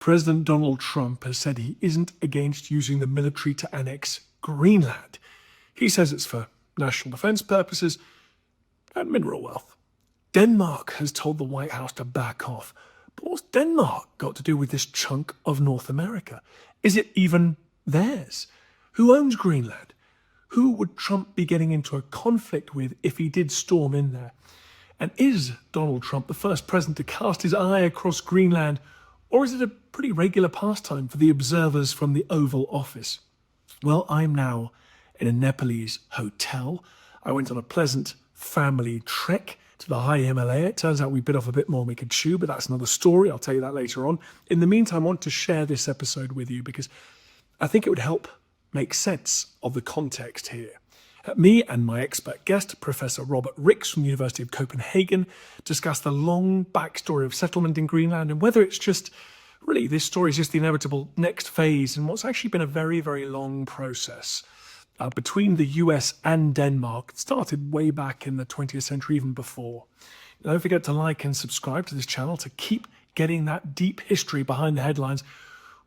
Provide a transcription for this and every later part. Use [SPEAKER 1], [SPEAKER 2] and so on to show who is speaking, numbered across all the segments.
[SPEAKER 1] President Donald Trump has said he isn't against using the military to annex Greenland. He says it's for national defense purposes and mineral wealth. Denmark has told the White House to back off. But what's Denmark got to do with this chunk of North America? Is it even theirs? Who owns Greenland? Who would Trump be getting into a conflict with if he did storm in there? And is Donald Trump the first president to cast his eye across Greenland, or is it a pretty regular pastime for the observers from the Oval Office? Well, I'm now in a Nepalese hotel. I went on a pleasant family trek to the high Himalaya. It turns out we bit off a bit more than we could chew, but that's another story. I'll tell you that later on. In the meantime, I want to share this episode with you because I think it would help make sense of the context here. Me and my expert guest, Professor Robert Rix from the University of Copenhagen, discuss the long backstory of settlement in Greenland and whether it's just, really, this story is just the inevitable next phase in what's actually been a very, very long process between the US and Denmark. It started way back in the 20th century, even before. Don't forget to like and subscribe to this channel to keep getting that deep history behind the headlines.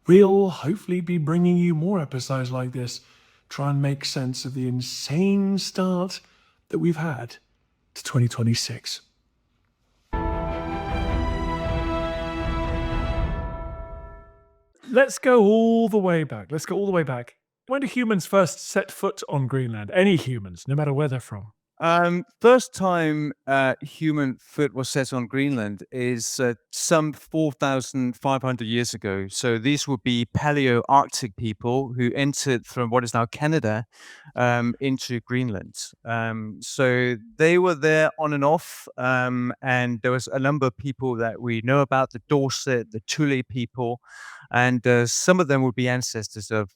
[SPEAKER 1] We'll hopefully be bringing you more episodes like this, try and make sense of the insane start that we've had to 2026. Let's go all the way back. When do humans first set foot on Greenland? Any humans, no matter where they're from.
[SPEAKER 2] First time human foot was set on Greenland is some 4,500 years ago. So these would be Paleo-Arctic people who entered from what is now Canada into Greenland. So they were there on and off, and there was a number of people that we know about: the Dorset, the Thule people, and some of them would be ancestors of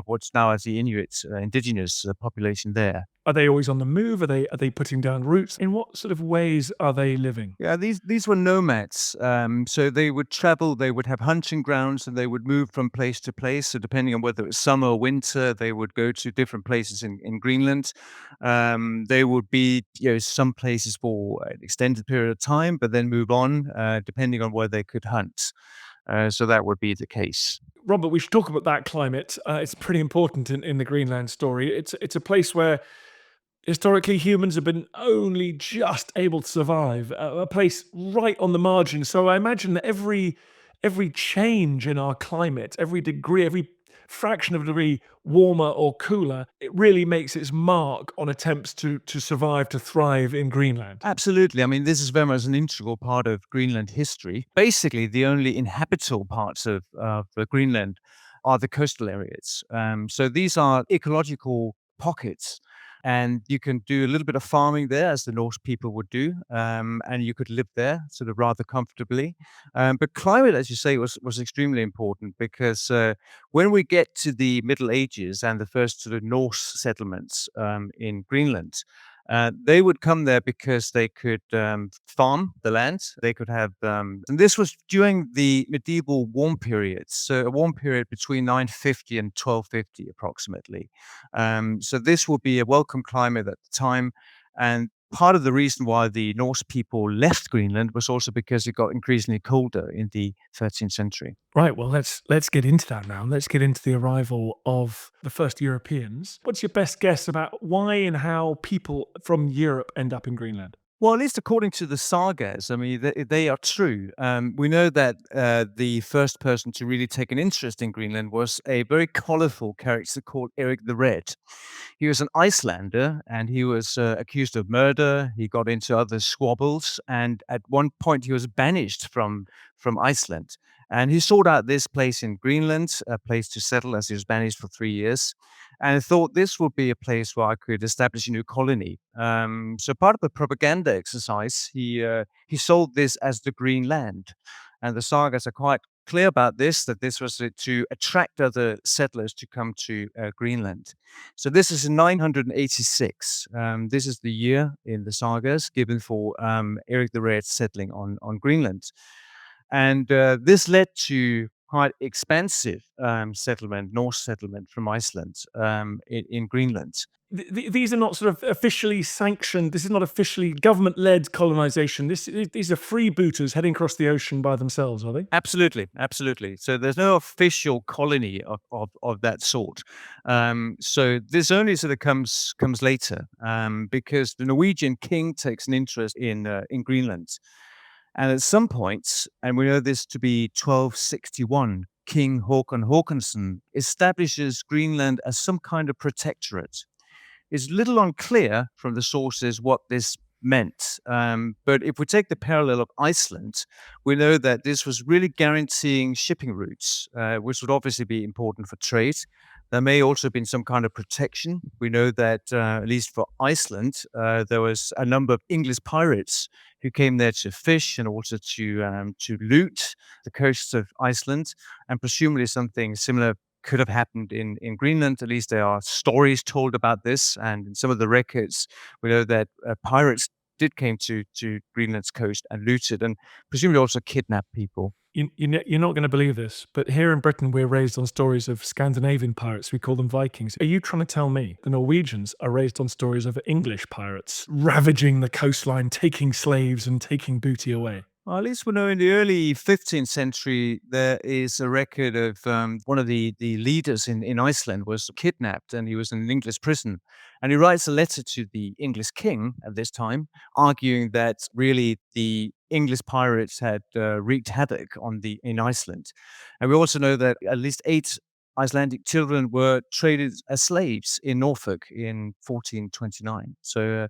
[SPEAKER 2] what's now as the Inuit indigenous population there.
[SPEAKER 1] Are they always on the move? Are they putting down roots? In what sort of ways are they living?
[SPEAKER 2] Yeah, these were nomads. So they would travel, they would have hunting grounds, and they would move from place to place. So depending on whether it was summer or winter, they would go to different places in Greenland. They would be, some places for an extended period of time, but then move on, depending on where they could hunt. So that would be the case.
[SPEAKER 1] Robert, we should talk about that climate. It's pretty important in the Greenland story. It's a place where historically humans have been only just able to survive, a place right on the margin. So I imagine that every change in our climate, every degree, every fraction of a degree warmer or cooler, it really makes its mark on attempts to survive, to thrive in Greenland.
[SPEAKER 2] Absolutely. I mean, this is very much an integral part of Greenland history. Basically, the only inhabitable parts of Greenland are the coastal areas. So these are ecological pockets. And you can do a little bit of farming there, as the Norse people would do, and you could live there sort of rather comfortably. But climate, as you say, was extremely important because when we get to the Middle Ages and the first sort of Norse settlements in Greenland, they would come there because they could farm the land. They could have, and this was during the medieval warm periods, so a warm period between 950 and 1250 approximately. So this would be a welcome climate at the time, and part of the reason why the Norse people left Greenland was also because it got increasingly colder in the 13th century.
[SPEAKER 1] Right, well, let's get into that now. Let's get into the arrival of the first Europeans. What's your best guess about why and how people from Europe end up in Greenland?
[SPEAKER 2] Well, at least according to the sagas, I mean, they are true. We know that the first person to really take an interest in Greenland was a very colorful character called Eric the Red. He was an Icelander, and he was accused of murder. He got into other squabbles, and at one point he was banished from Iceland. And he sought out this place in Greenland, a place to settle, as he was banished for 3 years, and thought this would be a place where I could establish a new colony. So part of the propaganda exercise, he sold this as the Greenland, and the sagas are quite clear about this, that this was to attract other settlers to come to Greenland. So this is in 986. This is the year in the sagas given for Eric the Red settling on Greenland. And this led to quite expansive settlement, Norse settlement from Iceland in Greenland.
[SPEAKER 1] these are not sort of officially sanctioned. This is not officially government-led colonization. These are freebooters heading across the ocean by themselves, are they?
[SPEAKER 2] Absolutely, absolutely. So there's no official colony of that sort. So this only sort of comes later, because the Norwegian king takes an interest in Greenland, and at some point, and we know this to be 1261, King Håkon Håkonsson establishes Greenland as some kind of protectorate. It's little unclear from the sources what this meant. But if we take the parallel of Iceland, we know that this was really guaranteeing shipping routes, which would obviously be important for trade. There may also have been some kind of protection. We know that, at least for Iceland, there was a number of English pirates who came there to fish and also to loot the coasts of Iceland, and presumably something similar could have happened in Greenland. At least there are stories told about this, and in some of the records, we know that pirates did came to Greenland's coast and looted, and presumably also kidnapped people.
[SPEAKER 1] You're not going to believe this, but here in Britain, we're raised on stories of Scandinavian pirates. We call them Vikings. Are you trying to tell me the Norwegians are raised on stories of English pirates ravaging the coastline, taking slaves and taking booty away?
[SPEAKER 2] Well, at least we know in the early 15th century, there is a record of one of the leaders in Iceland was kidnapped and he was in an English prison. And he writes a letter to the English king at this time, arguing that really the English pirates had wreaked havoc in Iceland. And we also know that at least 8 Icelandic children were traded as slaves in Norfolk in 1429. So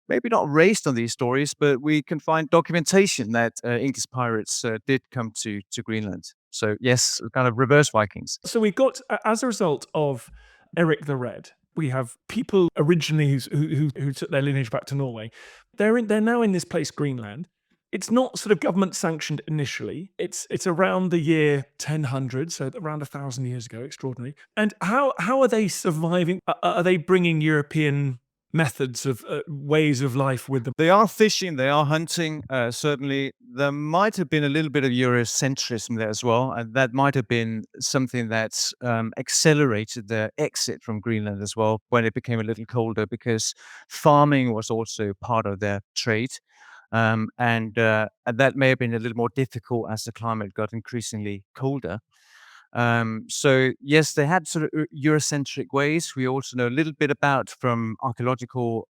[SPEAKER 2] maybe not raised on these stories, but we can find documentation that English pirates did come to Greenland. So yes, kind of reverse Vikings.
[SPEAKER 1] So we got, as a result of Eric the Red, we have people originally who took their lineage back to Norway. They're now in this place, Greenland. It's not sort of government sanctioned initially. It's around the year 1000, so around 1,000 years ago. Extraordinary. And how are they surviving? Are they bringing European methods of ways of life with them?
[SPEAKER 2] They are fishing, they are hunting. Certainly, there might have been a little bit of Eurocentrism there as well, and that might have been something that accelerated their exit from Greenland as well when it became a little colder, because farming was also part of their trade. And that may have been a little more difficult as the climate got increasingly colder. So yes, they had sort of Eurocentric ways. We also know a little bit about from archaeological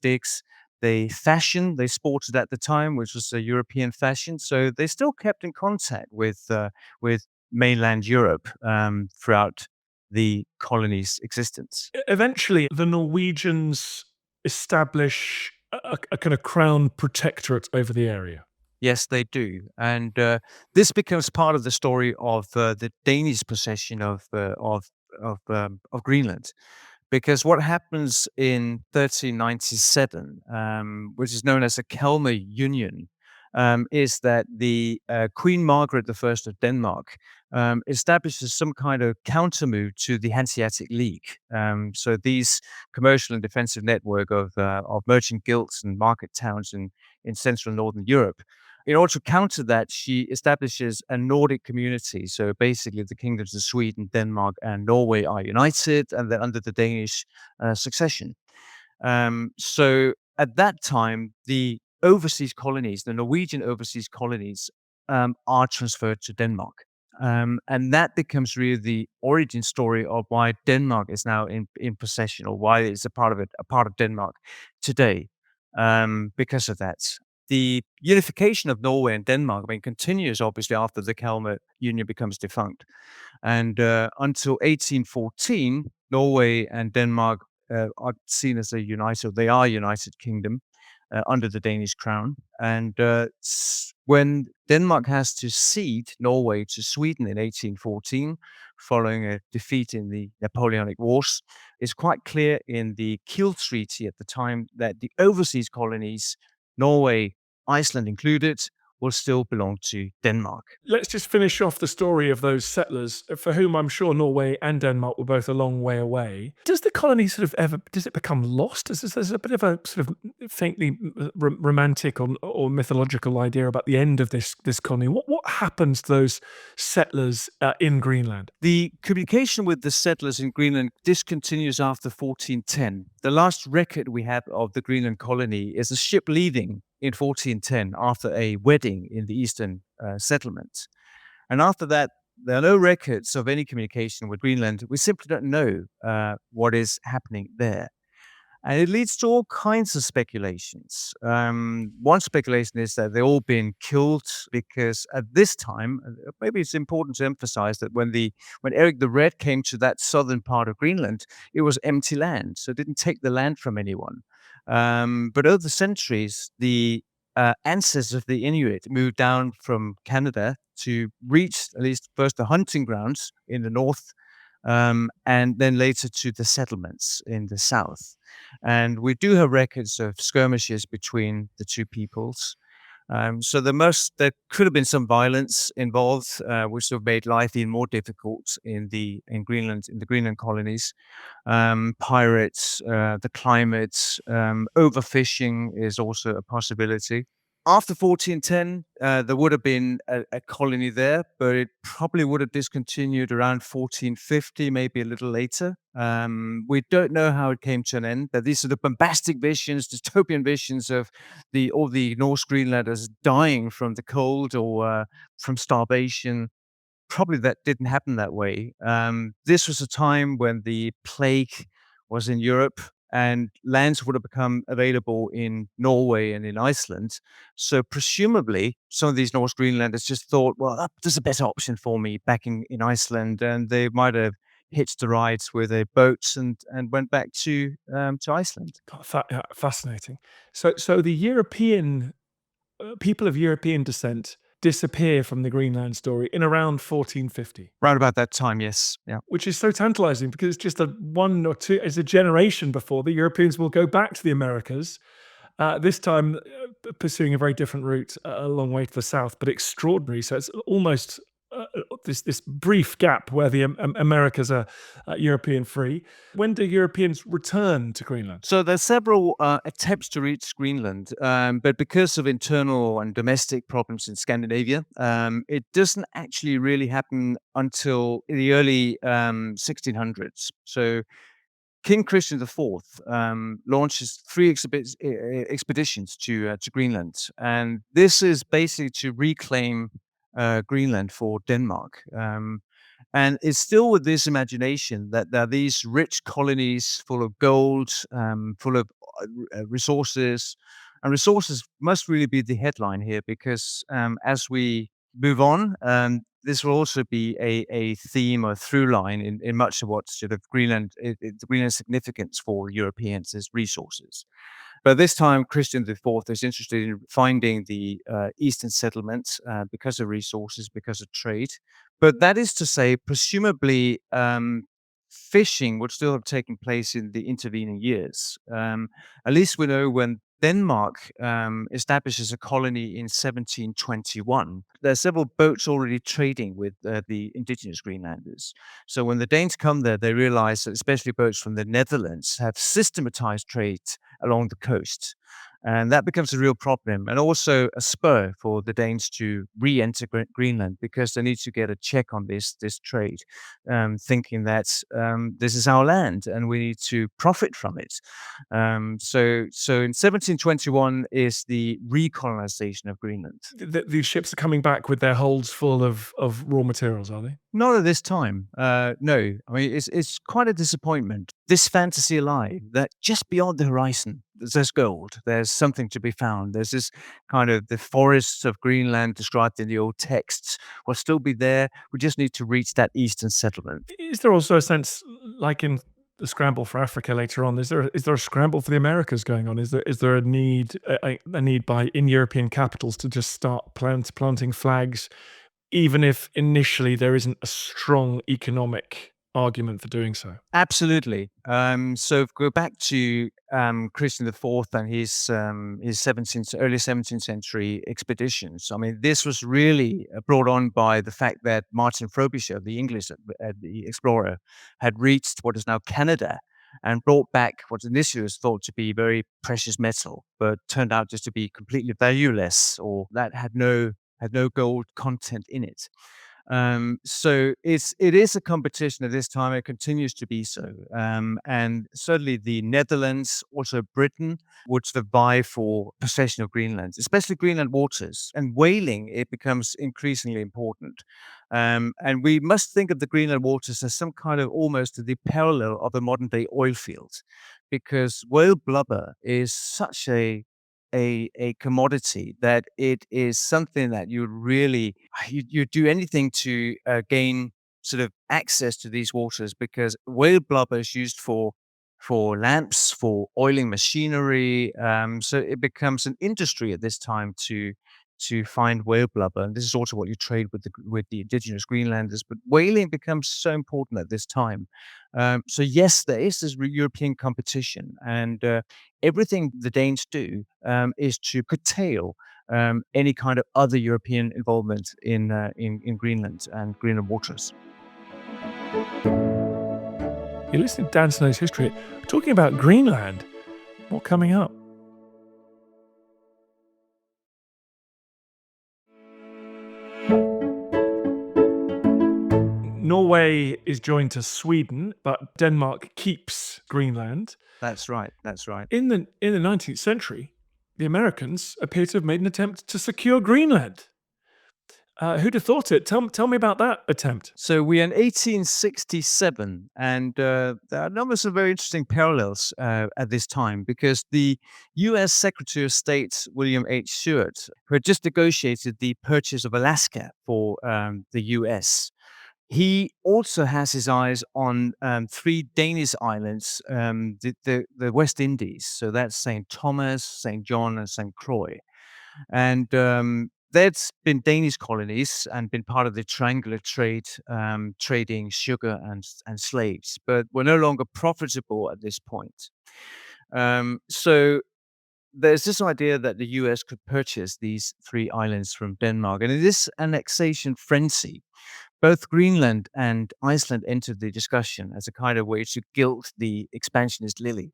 [SPEAKER 2] digs the fashion they sported at the time, which was a European fashion. So they still kept in contact with mainland Europe throughout the colony's existence.
[SPEAKER 1] Eventually, the Norwegians establish a kind of crown protectorate over the area.
[SPEAKER 2] Yes, they do, and this becomes part of the story of the Danish possession of Greenland. Because what happens in 1397, which is known as the Kalmar Union, is that the Queen Margaret I of Denmark establishes some kind of countermove to the Hanseatic League. So these commercial and defensive network of merchant guilds and market towns in Central and Northern Europe. In order to counter that, she establishes a Nordic community. So basically, the kingdoms of Sweden, Denmark, and Norway are united, and they're under the Danish succession. So at that time, the overseas colonies, the Norwegian overseas colonies, are transferred to Denmark. And that becomes really the origin story of why Denmark is now in possession, or why it's a part of Denmark today, because of that. The unification of Norway and Denmark, I mean, continues obviously after the Kalmar Union becomes defunct. And until 1814, Norway and Denmark are seen as they are a united kingdom under the Danish crown. And when Denmark has to cede Norway to Sweden in 1814, following a defeat in the Napoleonic Wars, it's quite clear in the Kiel Treaty at the time that the overseas colonies, Norway, Iceland included, will still belong to Denmark.
[SPEAKER 1] Let's just finish off the story of those settlers, for whom I'm sure Norway and Denmark were both a long way away. Does the colony sort of ever, does it become lost? There's a bit of a sort of faintly romantic or mythological idea about the end of this colony. What happens to those settlers in Greenland?
[SPEAKER 2] The communication with the settlers in Greenland discontinues after 1410. The last record we have of the Greenland colony is a ship leaving in 1410 after a wedding in the eastern settlement. And after that, there are no records of any communication with Greenland. We simply don't know what is happening there. And it leads to all kinds of speculations. One speculation is that they've all been killed because at this time, maybe it's important to emphasize that when Eric the Red came to that southern part of Greenland, it was empty land, so it didn't take the land from anyone. But over the centuries, the ancestors of the Inuit moved down from Canada to reach at least first the hunting grounds in the north, and then later to the settlements in the south. And we do have records of skirmishes between the two peoples. So there could have been some violence involved, which have made life even more difficult in the Greenland colonies. Pirates, the climate, overfishing is also a possibility. After 1410, there would have been a colony there, but it probably would have discontinued around 1450, maybe a little later. We don't know how it came to an end. But these are the bombastic visions, dystopian visions of all the Norse Greenlanders dying from the cold or from starvation. Probably that didn't happen that way. This was a time when the plague was in Europe and lands would have become available in Norway and in Iceland. So presumably, some of these Norse Greenlanders just thought, well, there's a better option for me back in Iceland, and they might have hitched a ride with their boats and went back to Iceland.
[SPEAKER 1] God, fascinating. So the European people of European descent disappear from the Greenland story in around 1450.
[SPEAKER 2] Round about that time, yes. Yeah.
[SPEAKER 1] Which is so tantalizing because it's just it's a generation before the Europeans will go back to the Americas, this time pursuing a very different route a long way to the south, but extraordinary. So it's almost this brief gap where the Americas are European free. When do Europeans return to Greenland?
[SPEAKER 2] So there's several attempts to reach Greenland, but because of internal and domestic problems in Scandinavia, it doesn't actually really happen until the early 1600s. So King Christian IV launches three expeditions to Greenland, and this is basically to reclaim Greenland for Denmark. And it's still with this imagination that there are these rich colonies full of gold, full of resources. And resources must really be the headline here because as we move on, this will also be a theme or through line in much of what sort of Greenland's significance for Europeans is resources. But this time, Christian IV is interested in finding the eastern settlements because of resources, because of trade. But that is to say, presumably, fishing would still have taken place in the intervening years. At least we know when Denmark establishes a colony in 1721. There are several boats already trading with the indigenous Greenlanders. So when the Danes come there, they realize that especially boats from the Netherlands have systematized trade along the coast. And that becomes a real problem and also a spur for the Danes to re-enter Greenland because they need to get a check on this trade, thinking that this is our land and we need to profit from it. So in 1721 is the recolonization of Greenland.
[SPEAKER 1] These ships are coming back with their holds full of raw materials, are they?
[SPEAKER 2] Not at this time. No. I mean, it's quite a disappointment. This fantasy alive that just beyond the horizon, there's gold. There's something to be found. There's this kind of the forests of Greenland described in the old texts will still be there. We just need to reach that eastern settlement.
[SPEAKER 1] Is there also a sense, like in the scramble for Africa later on, is there a scramble for the Americas going on? Is there a need in European capitals to just start planting flags, even if initially there isn't a strong economic argument for doing so.
[SPEAKER 2] Absolutely. So if we go back to Christian IV and his 17th, early 17th century expeditions. I mean, this was really brought on by the fact that Martin Frobisher, the English the explorer, had reached what is now Canada and brought back what initially was thought to be very precious metal, but turned out just to be completely valueless, or that had no gold content in it. So it is a competition at this time. It continues to be so, and certainly the Netherlands, also Britain, would sort of vie for possession of Greenland, especially Greenland waters. And whaling, it becomes increasingly important. And we must think of the Greenland waters as some kind of almost the parallel of the modern day oil fields, because whale blubber is such a commodity that it is something that you really you do anything to gain sort of access to these waters, because whale blubber is used for lamps, for oiling machinery. So it becomes an industry at this time to find whale blubber, and this is also what you trade with the indigenous Greenlanders. But whaling becomes so important at this time. So yes, there is this European competition, and everything the Danes do is to curtail any kind of other European involvement in Greenland and Greenland waters.
[SPEAKER 1] You're listening to Dan Snow's History. Talking about Greenland. What coming up? Norway is joined to Sweden, but Denmark keeps Greenland.
[SPEAKER 2] That's right. That's right.
[SPEAKER 1] In the 19th century, the Americans appear to have made an attempt to secure Greenland. Who'd have thought it? Tell me about that attempt.
[SPEAKER 2] So we're in 1867, and there are numbers of very interesting parallels at this time, because the U.S. Secretary of State William H. Seward, who had just negotiated the purchase of Alaska for the U.S., he also has his eyes on three Danish islands, the West Indies. So that's St. Thomas, St. John, and St. Croix. And that's been Danish colonies and been part of the triangular trade, trading sugar and slaves, but were no longer profitable at this point. So there's this idea that the US could purchase these three islands from Denmark. And in this annexation frenzy, both Greenland and Iceland entered the discussion as a kind of way to gilt the expansionist lily.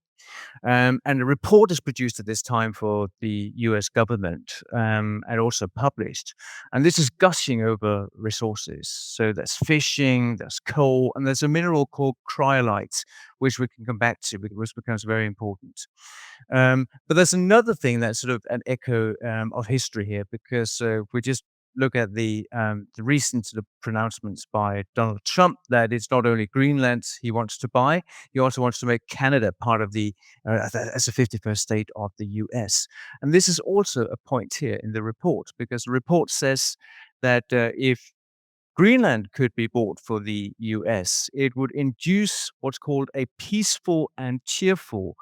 [SPEAKER 2] And a report is produced at this time for the US government, and also published. And this is gushing over resources. So there's fishing, there's coal, and there's a mineral called cryolite, which we can come back to, which becomes very important. But there's another thing that's sort of an echo of history here, because if we just look at the recent sort of pronouncements by Donald Trump that it's not only Greenland he wants to buy, he also wants to make Canada part of the as a 51st state of the U.S. And this is also a point here in the report, because the report says that if Greenland could be bought for the US, it would induce what's called a peaceful and cheerful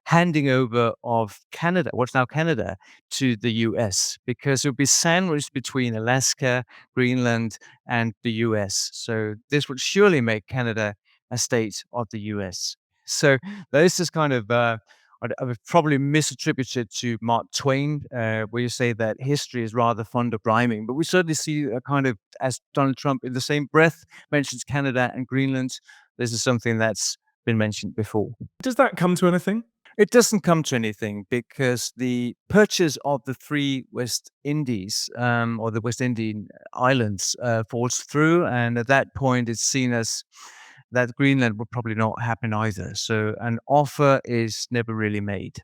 [SPEAKER 2] handing over of Canada, what's now Canada, to the US, because it would be sandwiched between Alaska, Greenland, and the US. So this would surely make Canada a state of the US. So there is this kind of I would probably misattribute it to Mark Twain, where you say that history is rather fond of rhyming. But we certainly see a kind of, as Donald Trump in the same breath mentions Canada and Greenland, this is something that's been mentioned before.
[SPEAKER 1] Does that come to anything?
[SPEAKER 2] It doesn't come to anything, because the purchase of the three West Indies, or the West Indian islands, falls through. And at that point, it's seen as that Greenland would probably not happen either. So an offer is never really made.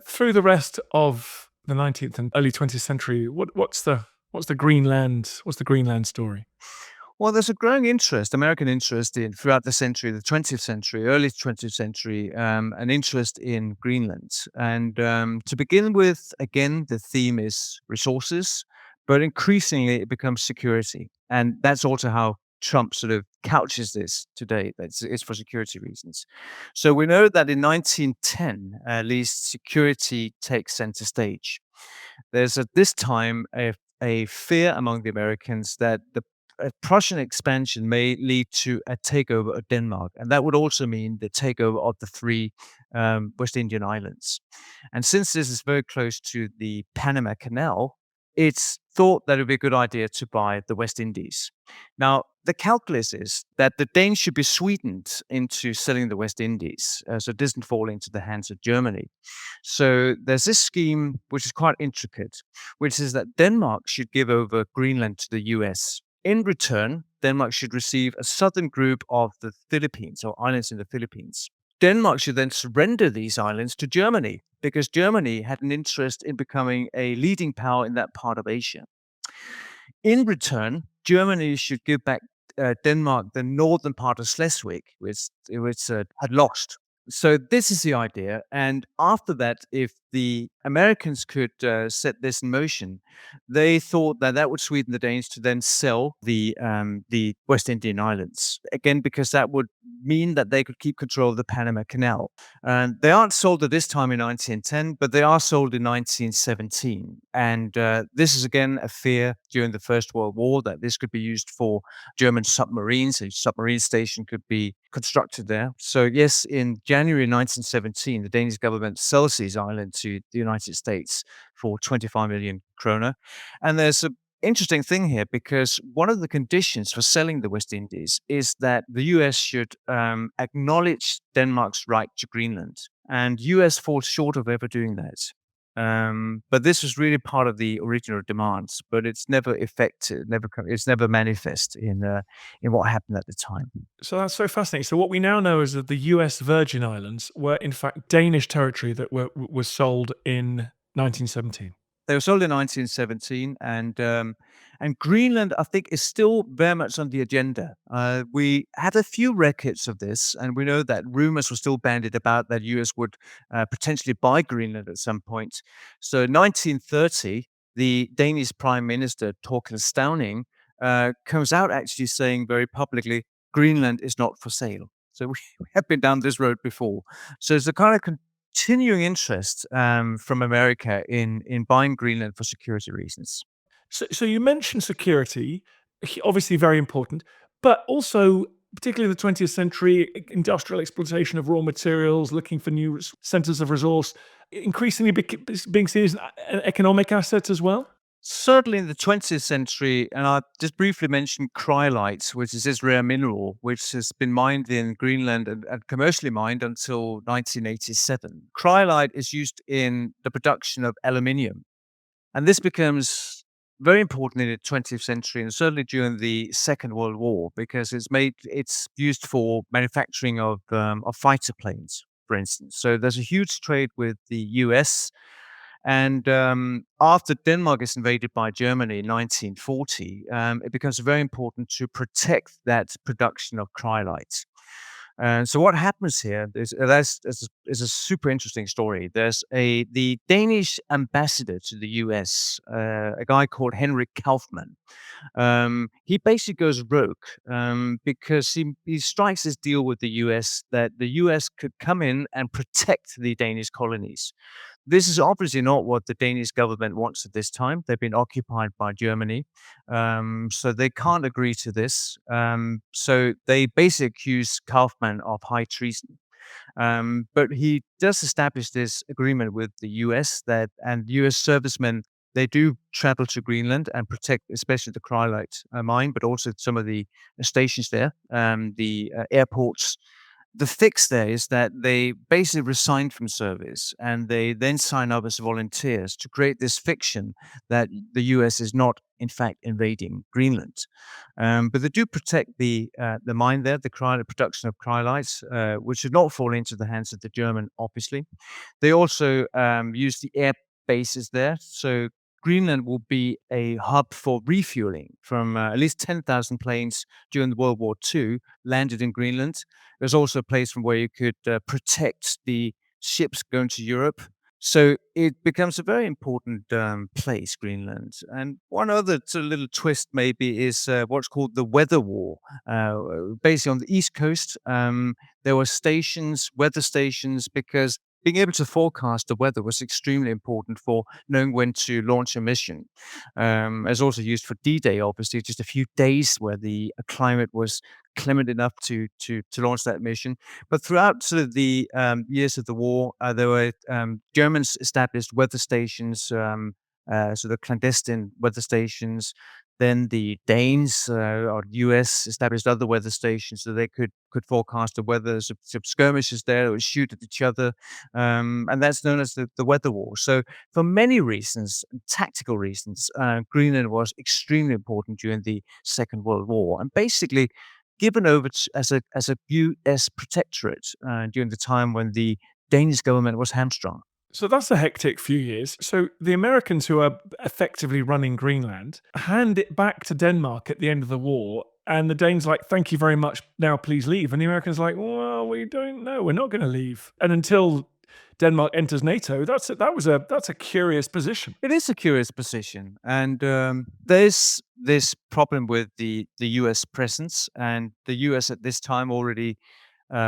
[SPEAKER 1] Through the rest of the 19th and early 20th century, what's the Greenland story?
[SPEAKER 2] Well, there's a growing interest, American interest in throughout the century, the 20th century, early 20th century, an interest in Greenland. And to begin with, again, the theme is resources, but increasingly it becomes security. And that's also how Trump sort of couches this today. It's for security reasons. So we know that in 1910, at least, security takes center stage. There's at this time a fear among the Americans that a Prussian expansion may lead to a takeover of Denmark, and that would also mean the takeover of the three West Indian islands. And since this is very close to the Panama Canal, it's thought that it would be a good idea to buy the West Indies. Now, the calculus is that the Danes should be sweetened into selling the West Indies, so it doesn't fall into the hands of Germany. So there's this scheme, which is quite intricate, which is that Denmark should give over Greenland to the US. In return, Denmark should receive a southern group of the Philippines or islands in the Philippines. Denmark should then surrender these islands to Germany because Germany had an interest in becoming a leading power in that part of Asia. In return, Germany should give back Denmark the northern part of Schleswig, which had lost. So this is the idea. And after that, if the Americans could set this in motion, they thought that that would sweeten the Danes to then sell the West Indian islands again, because that would mean that they could keep control of the Panama Canal. And they aren't sold at this time in 1910, but they are sold in 1917. And this is again a fear during the First World War that this could be used for German submarines. A submarine station could be constructed there. So yes, in January 1917, the Danish government sells these islands to the United States for 25 million kroner. And there's an interesting thing here because one of the conditions for selling the West Indies is that the US should acknowledge Denmark's right to Greenland. And US falls short of ever doing that. But this was really part of the original demands, but it's never effective, it's never manifest in what happened at the time.
[SPEAKER 1] So that's so fascinating. So what we now know is that the U.S. Virgin Islands were in fact Danish territory that was sold in 1917.
[SPEAKER 2] They were sold in 1917, and Greenland, I think, is still very much on the agenda. We had a few records of this, and we know that rumors were still bandied about that US would potentially buy Greenland at some point. So, in 1930, the Danish Prime Minister Torkel Stauning comes out actually saying very publicly, "Greenland is not for sale." So we have been down this road before. So it's a kind of continuing interest from America in buying Greenland for security reasons.
[SPEAKER 1] So you mentioned security, obviously very important, but also particularly the 20th century industrial exploitation of raw materials, looking for new centers of resource, increasingly being seen as an economic asset as well.
[SPEAKER 2] Certainly in the 20th century, and I just briefly mentioned cryolite, which is this rare mineral, which has been mined in Greenland and commercially mined until 1987. Cryolite is used in the production of aluminium. And this becomes very important in the 20th century and certainly during the Second World War because it's used for manufacturing of fighter planes, for instance. So there's a huge trade with the US. And after Denmark is invaded by Germany in 1940, it becomes very important to protect that production of cryolite. And so what happens here is a super interesting story. The Danish ambassador to the US, a guy called Henrik Kaufmann. He basically goes rogue because he strikes this deal with the US that the US could come in and protect the Danish colonies. This is obviously not what the Danish government wants at this time. They've been occupied by Germany, so they can't agree to this. So they basically accuse Kaufmann of high treason. But he does establish this agreement with the US and US servicemen, they do travel to Greenland and protect especially the cryolite mine, but also some of the stations there, the airports. The fix there is that they basically resign from service and they then sign up as volunteers to create this fiction that the US is not, in fact, invading Greenland. But they do protect the mine there, the production of cryolites, which should not fall into the hands of the German, obviously. They also use the air bases there. So Greenland will be a hub for refueling from at least 10,000 planes during World War II landed in Greenland. There's also a place from where you could protect the ships going to Europe. So it becomes a very important place, Greenland. And one other sort of little twist maybe is what's called the weather war. Basically on the East Coast, there were stations, weather stations, because being able to forecast the weather was extremely important for knowing when to launch a mission. It's also used for D-Day, obviously, just a few days where the climate was clement enough to launch that mission. But throughout sort of the years of the war, there were Germans established weather stations, sort of clandestine weather stations. Then the Danes or US established other weather stations so they could forecast the weather. Some skirmishes there, they would shoot at each other, and that's known as the weather war. So, for many reasons, tactical reasons, Greenland was extremely important during the Second World War, and basically given over as a U.S. protectorate during the time when the Danish government was hamstrung.
[SPEAKER 1] So that's a hectic few years. So the Americans, who are effectively running Greenland, hand it back to Denmark at the end of the war. And the Danes like, thank you very much. Now please leave. And the Americans like, well, we don't know. We're not going to leave. And until Denmark enters NATO, that's a curious position.
[SPEAKER 2] It is a curious position, and there's this problem with the U.S. presence, and the U.S. at this time already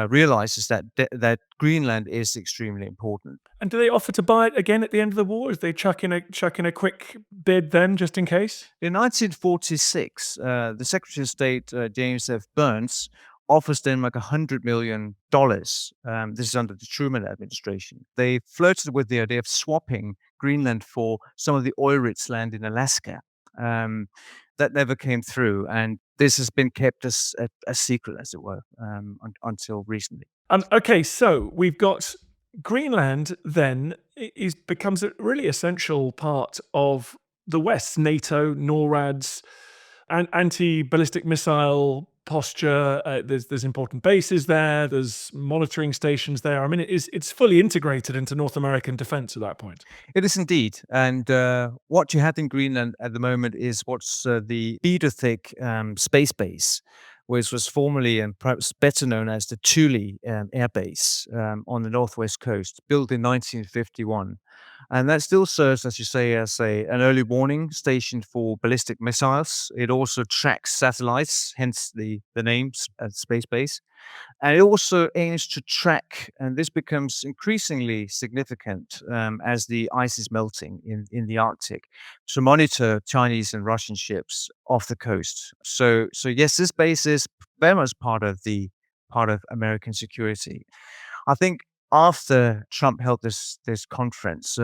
[SPEAKER 2] realizes that Greenland is extremely important.
[SPEAKER 1] And do they offer to buy it again at the end of the war? Is they chuck in a quick bid then, just in case?
[SPEAKER 2] In 1946, the Secretary of State, James F. Burns, offers Denmark $100 million. This is under the Truman administration. They flirted with the idea of swapping Greenland for some of the oil-rich land in Alaska. That never came through, and this has been kept as a secret, as it were, until recently.
[SPEAKER 1] Okay, so we've got Greenland. Then becomes a really essential part of the West, NATO, NORAD's, and anti-ballistic missile posture. There's important bases there. There's monitoring stations there. I mean, it's fully integrated into North American defense at that point.
[SPEAKER 2] It is indeed. And what you have in Greenland at the moment is what's the feeder-thick space base, which was formerly and perhaps better known as the Thule Air Base on the northwest coast, built in 1951. And that still serves, as you say, as an early warning station for ballistic missiles. It also tracks satellites, hence the names at Space Base. And it also aims to track, and this becomes increasingly significant as the ice is melting in the Arctic, to monitor Chinese and Russian ships off the coast. So yes, this base is very much part of American security. I think after Trump held this conference,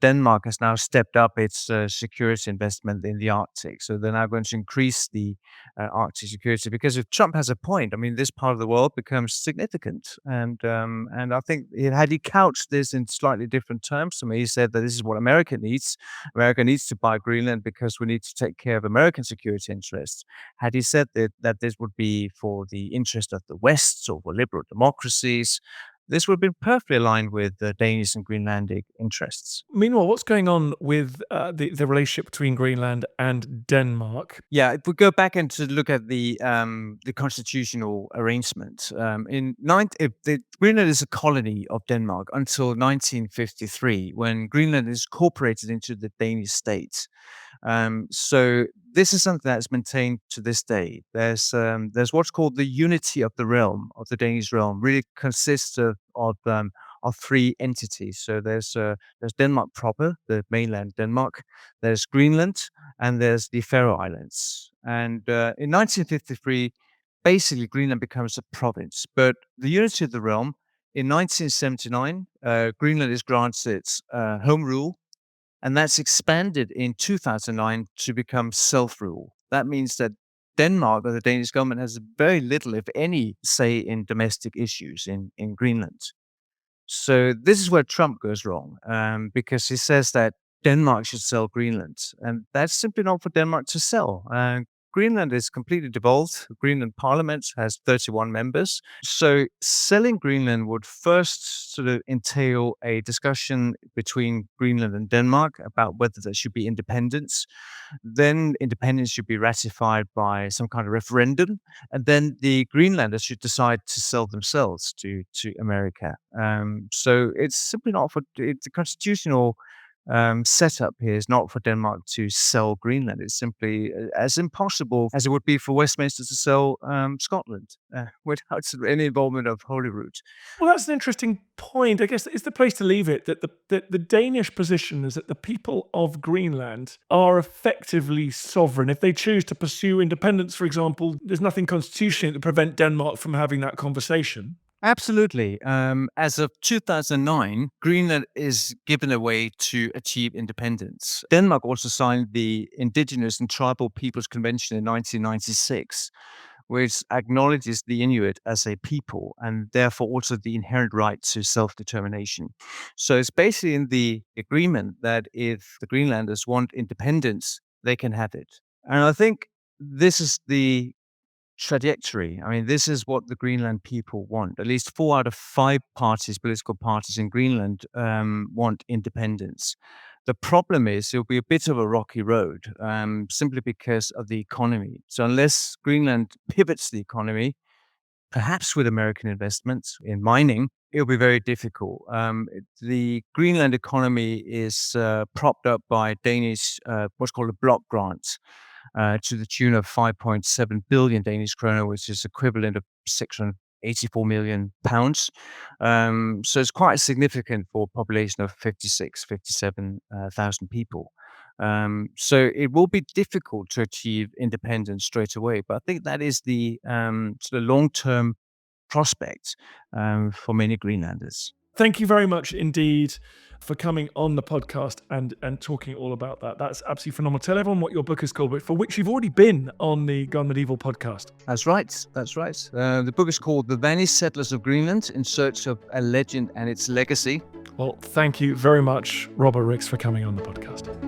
[SPEAKER 2] Denmark has now stepped up its security investment in the Arctic. So they're now going to increase the Arctic security because if Trump has a point, I mean, this part of the world becomes significant. And I think had he couched this in slightly different terms to me, he said that this is what America needs. America needs to buy Greenland because we need to take care of American security interests. Had he said that this would be for the interest of the West or for liberal democracies, this would have been perfectly aligned with the Danish and Greenlandic interests.
[SPEAKER 1] Meanwhile, what's going on with the relationship between Greenland and Denmark?
[SPEAKER 2] Yeah, if we go back and to look at the constitutional arrangement, Greenland is a colony of Denmark until 1953, when Greenland is incorporated into the Danish state. So this is something that's maintained to this day. There's what's called the unity of the realm, of the Danish realm, really consists of three entities. So there's Denmark proper, the mainland Denmark. There's Greenland, and there's the Faroe Islands. And in 1953, basically Greenland becomes a province. But the unity of the realm, in 1979, Greenland is granted home rule. And that's expanded in 2009 to become self-rule. That means that Denmark or the Danish government has very little, if any, say in domestic issues in Greenland. So this is where Trump goes wrong, because he says that Denmark should sell Greenland, and that's simply not for Denmark to sell. Greenland is completely devolved. Greenland Parliament has 31 members. So selling Greenland would first sort of entail a discussion between Greenland and Denmark about whether there should be independence. Then independence should be ratified by some kind of referendum. And then the Greenlanders should decide to sell themselves to America. So it's simply not for it's a constitutional setup here is not for Denmark to sell Greenland. It's simply as impossible as it would be for Westminster to sell Scotland without sort of any involvement of Holyrood.
[SPEAKER 1] Well, that's an interesting point. I guess it's the place to leave it, that the Danish position is that the people of Greenland are effectively sovereign. If they choose to pursue independence, for example, there's nothing constitutionally to prevent Denmark from having that conversation.
[SPEAKER 2] Absolutely. As of 2009, Greenland is given a way to achieve independence. Denmark also signed the Indigenous and Tribal Peoples Convention in 1996, which acknowledges the Inuit as a people and therefore also the inherent right to self-determination. So it's basically in the agreement that if the Greenlanders want independence, they can have it. And I think this is the trajectory. I mean, this is what the Greenland people want. At least 4 out of 5 political parties in Greenland, want independence. The problem is it'll be a bit of a rocky road, simply because of the economy. So unless Greenland pivots the economy, perhaps with American investments in mining, it'll be very difficult. The Greenland economy is propped up by Danish, what's called a block grant, to the tune of 5.7 billion Danish kroner, which is equivalent of 684 million pounds. So it's quite significant for a population of 57,000 people. So it will be difficult to achieve independence straight away, but I think that is the sort of long-term prospect for many Greenlanders.
[SPEAKER 1] Thank you very much indeed for coming on the podcast and talking all about that. That's absolutely phenomenal. Tell everyone what your book is called, but for which you've already been on the Gone Medieval podcast.
[SPEAKER 2] That's right. That's right. The book is called The Vanished Settlers of Greenland in Search of a Legend and Its Legacy.
[SPEAKER 1] Well, thank you very much, Robert Rix, for coming on the podcast.